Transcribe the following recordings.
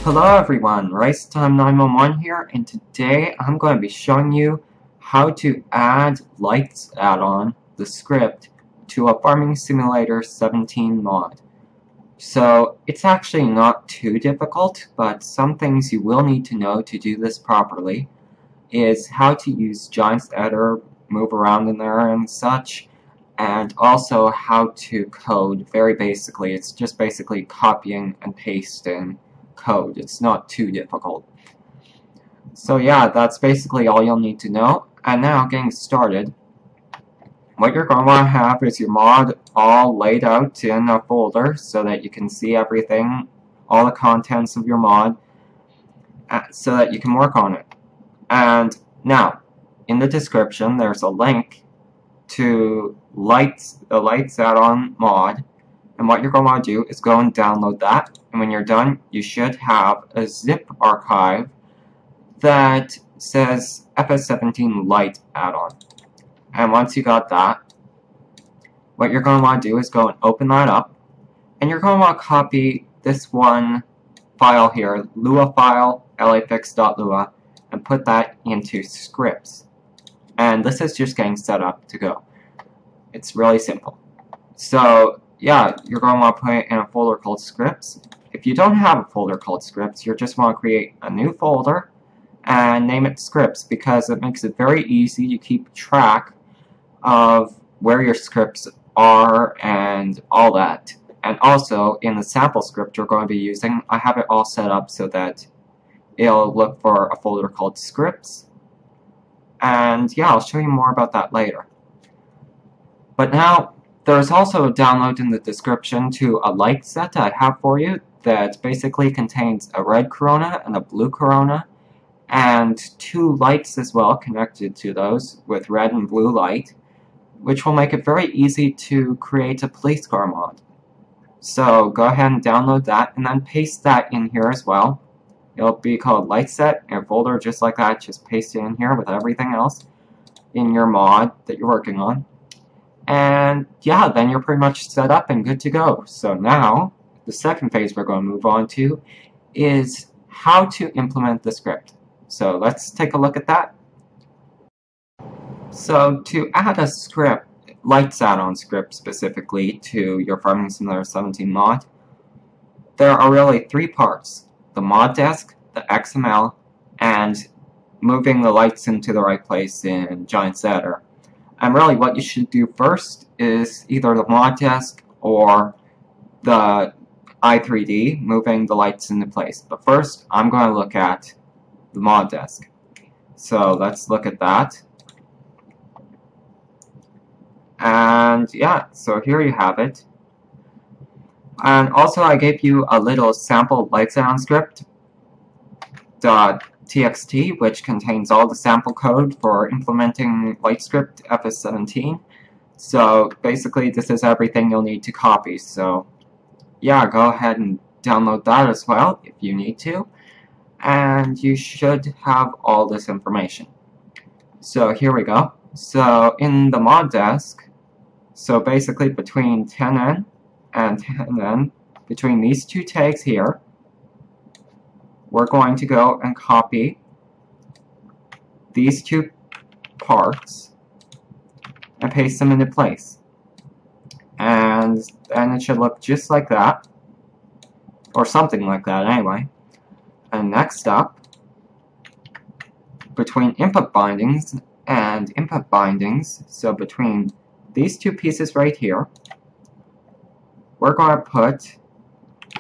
Hello everyone, LightsAddon here, and today I'm going to be showing you how to add LightsAddon, the script, to a Farming Simulator 17 mod. So it's actually not too difficult, but some things you will need to know to do this properly is how to use LightsAddon, move around in there and such, and also how to code very basically. It's just basically copying and pasting code. It's not too difficult. So yeah, that's basically all you'll need to know. And now getting started, what you're going to want to have is your mod all laid out in a folder so that you can see everything, all the contents of your mod, so that you can work on it. And now, in the description there's a link to the LightsAddon mod, and what you're going to want to do is go and download that, and when you're done you should have a zip archive that says FS17 LightsAddon. And once you got that, what you're going to want to do is go and open that up, and you're going to want to copy this one file here, lua file, lafix.lua, and put that into scripts. And this is just getting set up to go. It's really simple. So yeah, you're going to want to put it in a folder called scripts. If you don't have a folder called scripts, you just want to create a new folder and name it scripts, because it makes it very easy to keep track of where your scripts are and all that. And also in the sample script you're going to be using, I have it all set up so that it'll look for a folder called scripts. And yeah, I'll show you more about that later. But now, there's also a download in the description to a light set I have for you that basically contains a red corona and a blue corona, and two lights as well connected to those with red and blue light, which will make it very easy to create a police car mod. So go ahead and download that and then paste that in here as well. It'll be called light set in a folder just like that. Just paste it in here with everything else in your mod that you're working on. And yeah, then you're pretty much set up and good to go. So now, the second phase we're going to move on to is how to implement the script. So let's take a look at that. So to add a script, LightsAddon script specifically, to your Farming Simulator 17 mod, there are really three parts: the mod desk, the XML, and moving the lights into the right place in LightsAddon. And really what you should do first is either the mod desk or the i3D, moving the lights into place. But first I'm going to look at the mod desk. So let's look at that. And yeah, so here you have it. And also I gave you a little sample LightsAddon script .txt, which contains all the sample code for implementing LightScript FS17. So basically this is everything you'll need to copy. So yeah, go ahead and download that as well if you need to, and you should have all this information. So here we go. So in the mod desk, so basically between 10n and 10n, between these two tags here, we're going to go and copy these two parts and paste them into place. And then it should look just like that, or something like that anyway. And next up, between input bindings and input bindings, so between these two pieces right here, we're going to put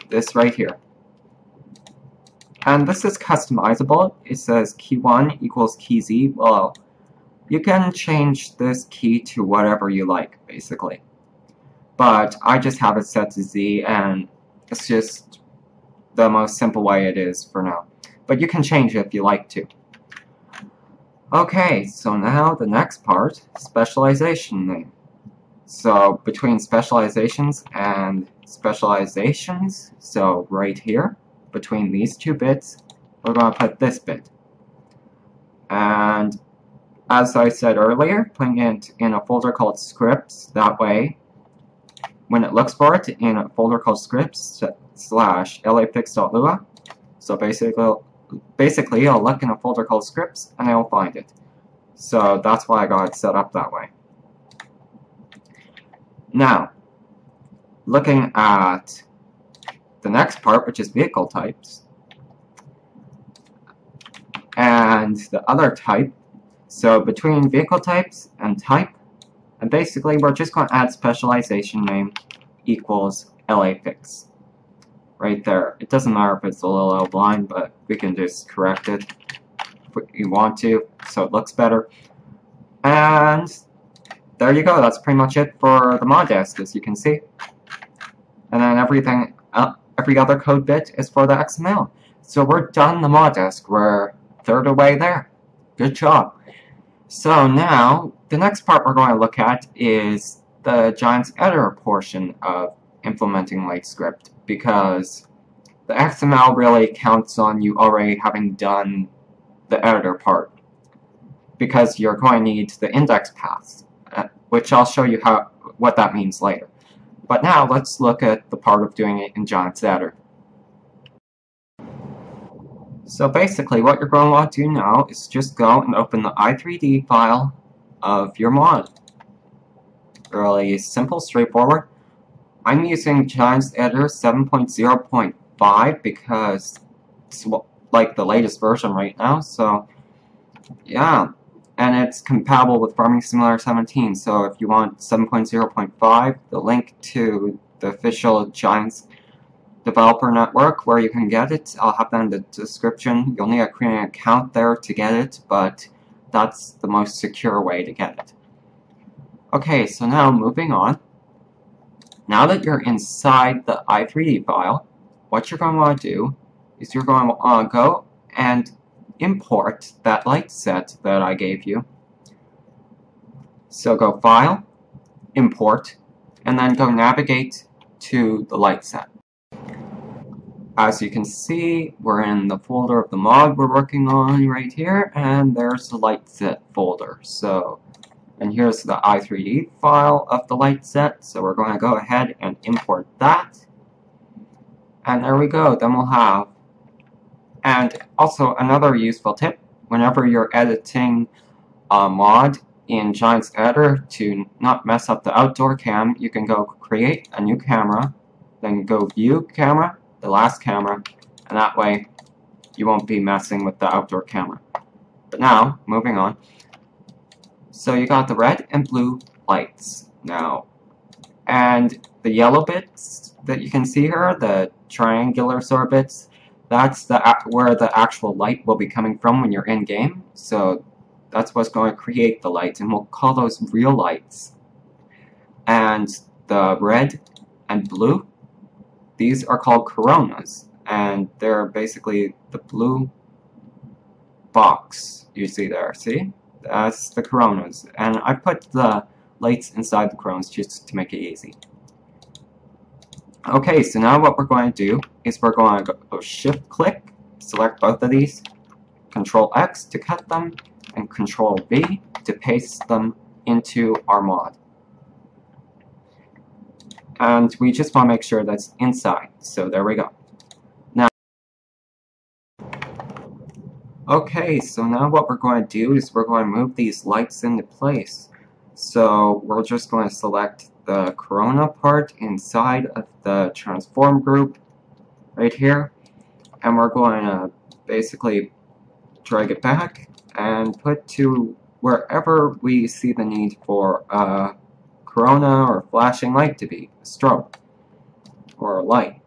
this right here. And this is customizable. It says key 1 equals key Z. Well, you can change this key to whatever you like, basically. But I just have it set to Z, and it's just the most simple way it is for now. But you can change it if you like to. Okay, so now the next part, specialization name. So between specializations and specializations, so right here, between these two bits, we're going to put this bit. And as I said earlier, putting it in a folder called scripts, that way when it looks for it in a folder called scripts /lafix.lua, So basically I'll look in a folder called scripts and I'll find it. So that's why I got it set up that way. Now, looking at the next part, which is vehicle types, and the other type. So between vehicle types and type, and basically we're just going to add specialization name equals LA_fix. Right there. It doesn't matter if it's a little out of line, but we can just correct it if we want to, so it looks better. And there you go. That's pretty much it for the mod desk, as you can see. And then everything, every other code bit is for the XML. So we're done the mod desk. We're a third of the way there. Good job. So now, the next part we're going to look at is the Giants editor portion of implementing lightscript, because the XML really counts on you already having done the editor part, because you're going to need the index paths, which I'll show you what that means later. But now let's look at the part of doing it in Giants editor. So basically what you're going to want to do now is just go and open the i3D file of your mod. Really simple, straightforward. I'm using Giants editor 7.0.5 because it's like the latest version right now, so yeah. And it's compatible with Farming Simulator 17, so if you want 7.0.5, the link to the official Giants developer network where you can get it, I'll have that in the description. You'll need to create an account there to get it, but that's the most secure way to get it. Okay, so now moving on. Now that you're inside the i3D file, what you're going to want to do is you're going to want to go and import that light set that I gave you. So go File, Import, and then go navigate to the light set. As you can see, we're in the folder of the mod we're working on right here, and there's the light set folder. So, and here's the i3D file of the light set, so we're going to go ahead and import that. And there we go, then we'll have. And also another useful tip, whenever you're editing a mod in Giants editor, to not mess up the outdoor cam, you can go create a new camera, then go view camera, the last camera, and that way you won't be messing with the outdoor camera. But now, moving on. So you got the red and blue lights now. And the yellow bits that you can see here, the triangular sort of bits, that's where the actual light will be coming from when you're in game. So that's what's going to create the lights, and we'll call those real lights. And the red and blue, these are called coronas, and they're basically the blue box you see there. See? That's the coronas. And I put the lights inside the coronas just to make it easy. Okay, so now what we're going to do is we're going to go Shift-click, select both of these, Control-X to cut them, and Control-V to paste them into our mod. And we just want to make sure that's inside, so there we go. Now, okay, so now what we're going to do is we're going to move these lights into place. So we're just going to select the corona part inside of the transform group right here, and we're going to basically drag it back and put to wherever we see the need for a corona or flashing light to be, a strobe or a light.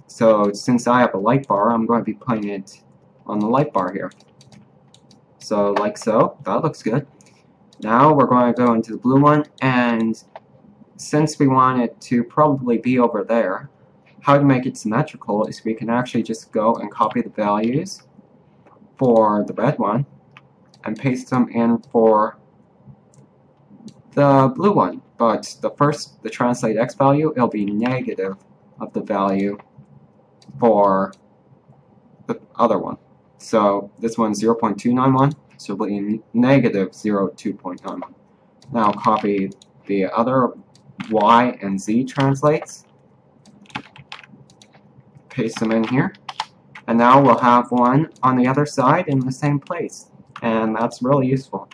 So since I have a light bar, I'm going to be putting it on the light bar here. So like so, that looks good. Now we're going to go into the blue one, and since we want it to probably be over there, how to make it symmetrical is we can actually just go and copy the values for the red one and paste them in for the blue one. But the translate x value, it'll be negative of the value for the other one. So this one's 0.291, so it'll be negative 0.291. Now copy the other Y and Z translates, paste them in here, And now we'll have one on the other side in the same place. And that's really useful.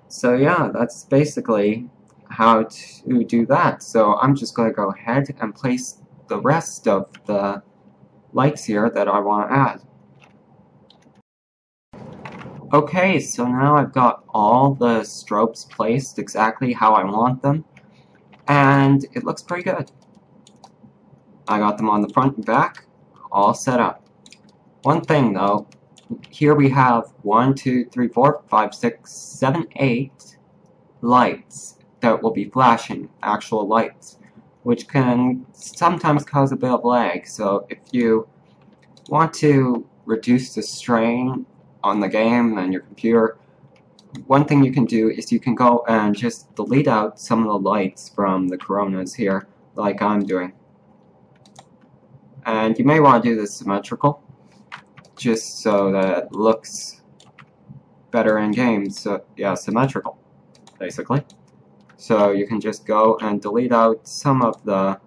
So yeah, that's basically how to do that. So I'm just going to go ahead and place the rest of the lights here that I want to add. Okay, so now I've got all the strobes placed exactly how I want them, and it looks pretty good. I got them on the front and back, all set up. One thing though, here we have 1, 2, 3, 4, 5, 6, 7, 8 lights that will be flashing, actual lights, which can sometimes cause a bit of lag. So if you want to reduce the strain on the game and your computer, one thing you can do is you can go and just delete out some of the lights from the coronas here, like I'm doing. And you may want to do this symmetrical, just so that it looks better in game. So yeah, symmetrical, basically. So you can just go and delete out some of the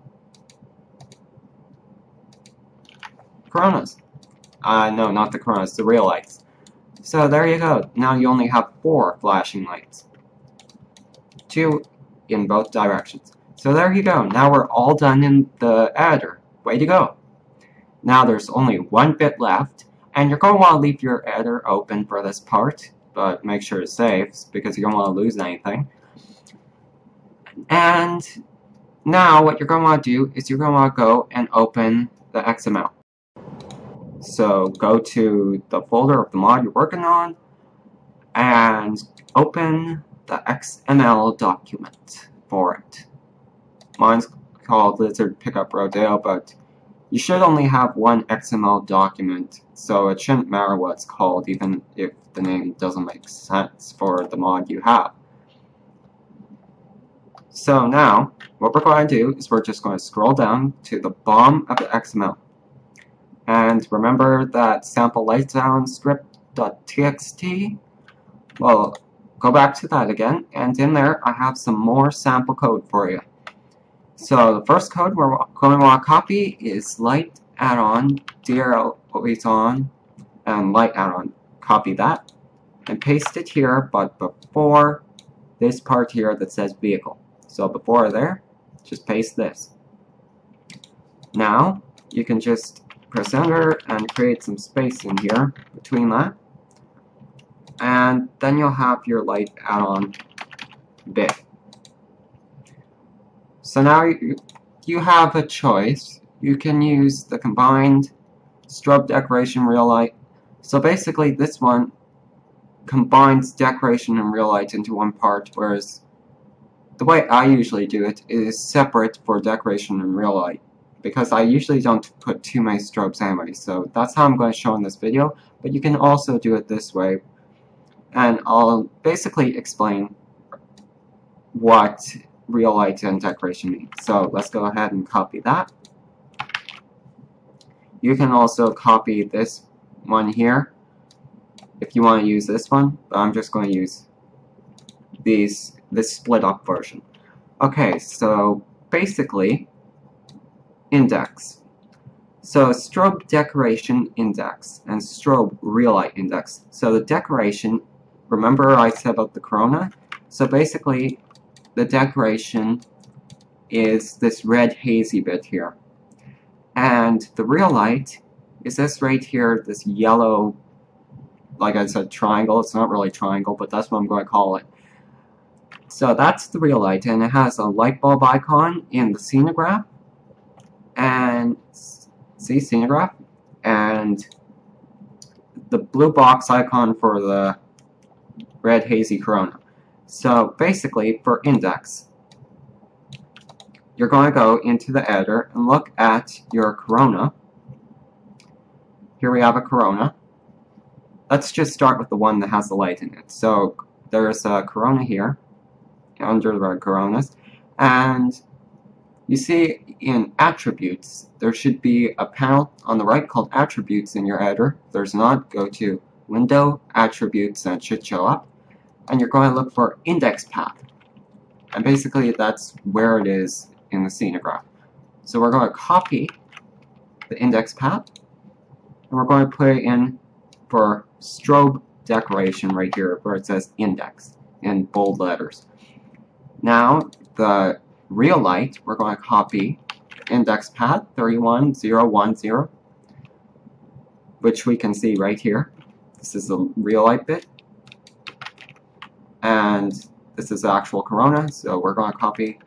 coronas. No, not the coronas, the real lights. So there you go. Now you only have 4 flashing lights. 2 in both directions. So there you go. Now we're all done in the editor. Way to go. Now there's only 1 bit left, and you're going to want to leave your editor open for this part, but make sure it saves because you don't want to lose anything. And now what you're going to want to do is you're going to want to go and open the XML. So go to the folder of the mod you're working on and open the XML document for it. Mine's called Lizard Pickup Rodeo, but you should only have 1 XML document, so it shouldn't matter what it's called, even if the name doesn't make sense for the mod you have. So now, what we're going to do is we're just going to scroll down to the bottom of the XML. And remember that sample LightsAddon script.txt? Well, go back to that again, and in there I have some more sample code for you. So the first code we're going to want to copy is LightsAddon, always on, and LightsAddon. Copy that, and paste it here, but before this part here that says vehicle. So before there, just paste this. Now, you can just press enter and create some space in here between that, and then you'll have your LightsAddon bit. So now you have a choice. You can use the combined strobe decoration real light. So basically this one combines decoration and real light into one part, whereas the way I usually do it is separate for decoration and real light, because I usually don't put too many strobes anyway. So that's how I'm going to show in this video, but you can also do it this way, and I'll basically explain what real light and decoration mean. So let's go ahead and copy that. You can also copy this one here if you want to use this one, but I'm just going to use this split up version. Okay, so basically index. So strobe decoration index and strobe real light index. So the decoration, remember I said about the corona? So basically the decoration is this red hazy bit here. And the real light is this right here, this yellow, like I said, triangle. It's not really triangle, but that's what I'm going to call it. So that's the real light, and it has a light bulb icon in the scenograph. And see, scenograph, and the blue box icon for the red hazy corona. So basically, for index, you're going to go into the editor and look at your corona. Here we have a corona. Let's just start with the one that has the light in it. So there's a corona here, under the coronas, and you see in attributes, there should be a panel on the right called attributes in your editor. If there's not, go to window, attributes, and it should show up. And you're going to look for index path. And basically that's where it is in the scenograph. So we're going to copy the index path, and we're going to put it in for strobe decoration right here where it says index in bold letters. Now the real light, we're going to copy index path 31010, which we can see right here. This is the real light bit, and this is the actual corona, so we're going to copy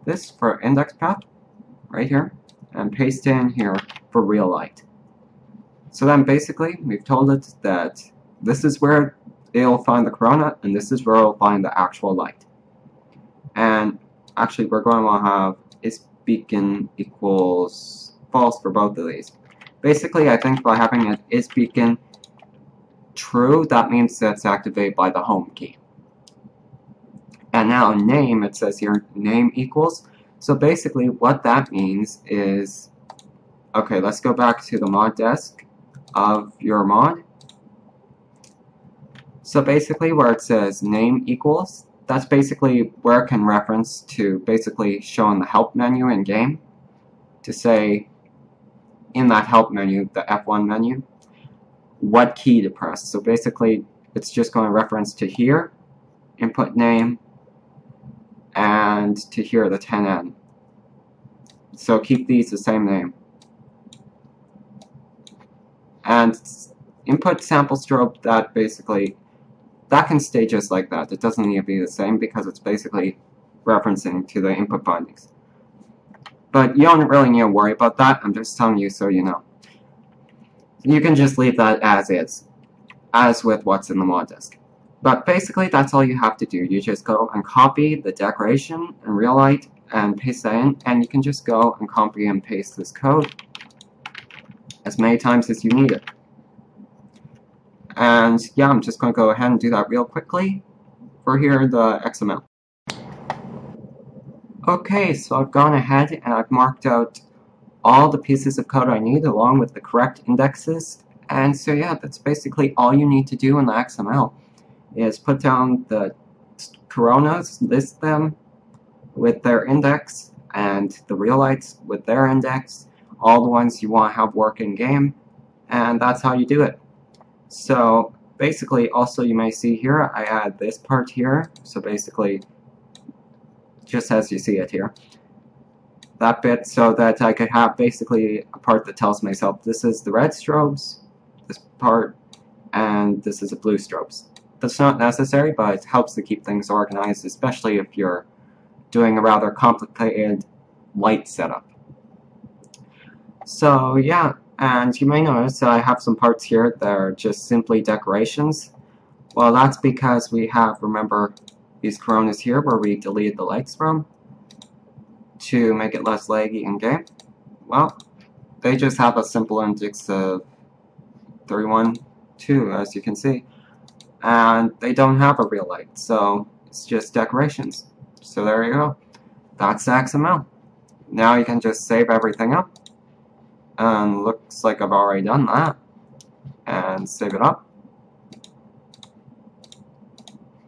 this for index path right here and paste it in here for real light. So then basically we've told it that this is where it'll find the corona and this is where it'll find the actual light. And actually we're going to have is beacon equals false for both of these. Basically I think by having it is beacon true, that means that's activated by the home key. And now name, it says here name equals. So basically what that means is, okay, let's go back to the mod desk of your mod. So basically where it says name equals, that's basically where it can reference to basically showing the help menu in game to say in that help menu, the F1 menu, what key to press. So basically it's just going to reference to here, input name, and to here the 10N. So keep these the same name. And input sample strobe, that basically, that can stay just like that. It doesn't need to be the same because it's basically referencing to the input bindings. But you don't really need to worry about that. I'm just telling you so you know. You can just leave that as is, as with what's in the mod disk. But basically that's all you have to do. You just go and copy the decoration and real light and paste that in, and you can just go and copy and paste this code as many times as you need it. And yeah, I'm just going to go ahead and do that real quickly for here the XML. Okay, so I've gone ahead and I've marked out all the pieces of code I need along with the correct indexes. And so yeah, that's basically all you need to do in the XML is put down the coronas, list them with their index, and the real lights with their index, all the ones you want to have work in game, and that's how you do it. So basically also you may see here I add this part here, so basically just as you see it here, that bit, so that I could have basically a part that tells myself this is the red strobes, this part, and this is the blue strobes. That's not necessary, but it helps to keep things organized, especially if you're doing a rather complicated light setup. So yeah, and you may notice that I have some parts here that are just simply decorations. Well, that's because we have, remember, these coronas here where we deleted the lights from to make it less laggy in game. Well, they just have a simple index of 312, as you can see. And they don't have a real light, so it's just decorations. So there you go. That's XML. Now you can just save everything up. And looks like I've already done that. And save it up.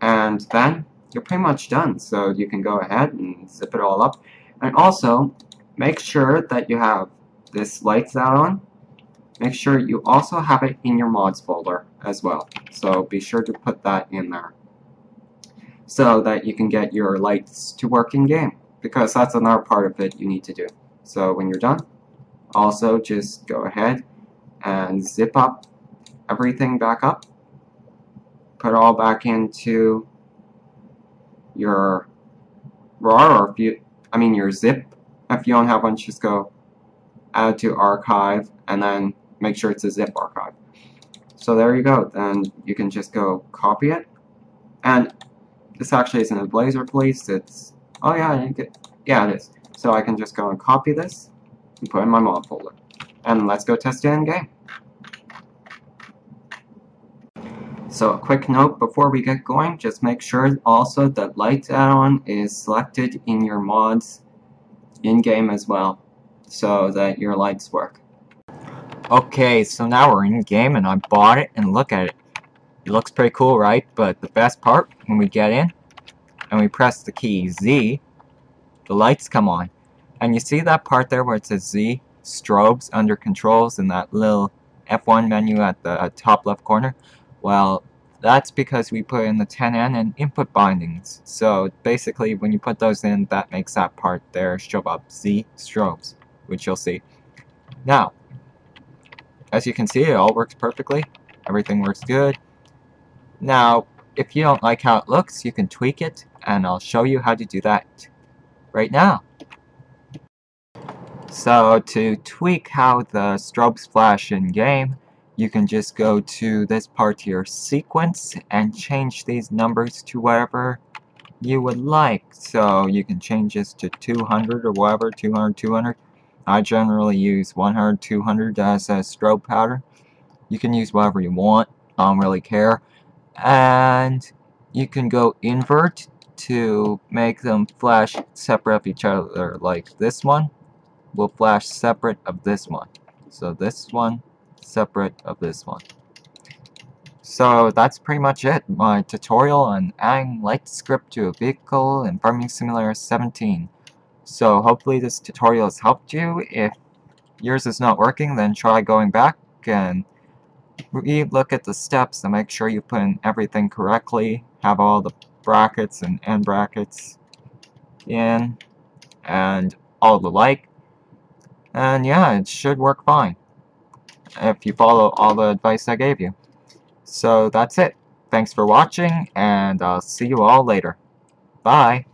And then you're pretty much done. So you can go ahead and zip it all up. And also, make sure that you have this LightsAddon. Make sure you also have it in your mods folder as well. So be sure to put that in there so that you can get your lights to work in game, because that's another part of it you need to do. So when you're done, also just go ahead and zip up everything back up, put it all back into your RAR, or if you, your zip. If you don't have one, just go add to archive and then make sure it's a zip archive. So there you go. Then you can just go copy it. And this actually isn't a Blazor police. It's, oh yeah, yeah it is. So I can just go and copy this and put it in my mod folder. And let's go test it in game. So a quick note before we get going, just make sure also that LightsAddon is selected in your mods in game as well, so that your lights work. Okay, so now we're in game and I bought it, and look at it. It looks pretty cool, right? But the best part, when we get in and we press the key Z, the lights come on. And you see that part there where it says Z, strobes under controls, and that little F1 menu at the top left corner? Well, that's because we put in the 10N and input bindings. So basically, when you put those in, that makes that part there show up Z strobes, which you'll see. Now, as you can see, it all works perfectly. Everything works good. Now, if you don't like how it looks, you can tweak it, and I'll show you how to do that right now. So to tweak how the strobes flash in game, you can just go to this part here, sequence, and change these numbers to whatever you would like. So you can change this to 200 or whatever, 200, 200. I generally use 100, 200 as a strobe pattern. You can use whatever you want, I don't really care. And you can go invert to make them flash separate of each other, like this one will flash separate of this one. So this one separate of this one. So that's pretty much it, my tutorial on adding lightscript to a vehicle in Farming Simulator 17. So hopefully this tutorial has helped you. If yours is not working, then try going back and re-look at the steps and make sure you put in everything correctly, have all the brackets and end brackets in, and all the like. And yeah, it should work fine if you follow all the advice I gave you. So that's it. Thanks for watching, and I'll see you all later. Bye!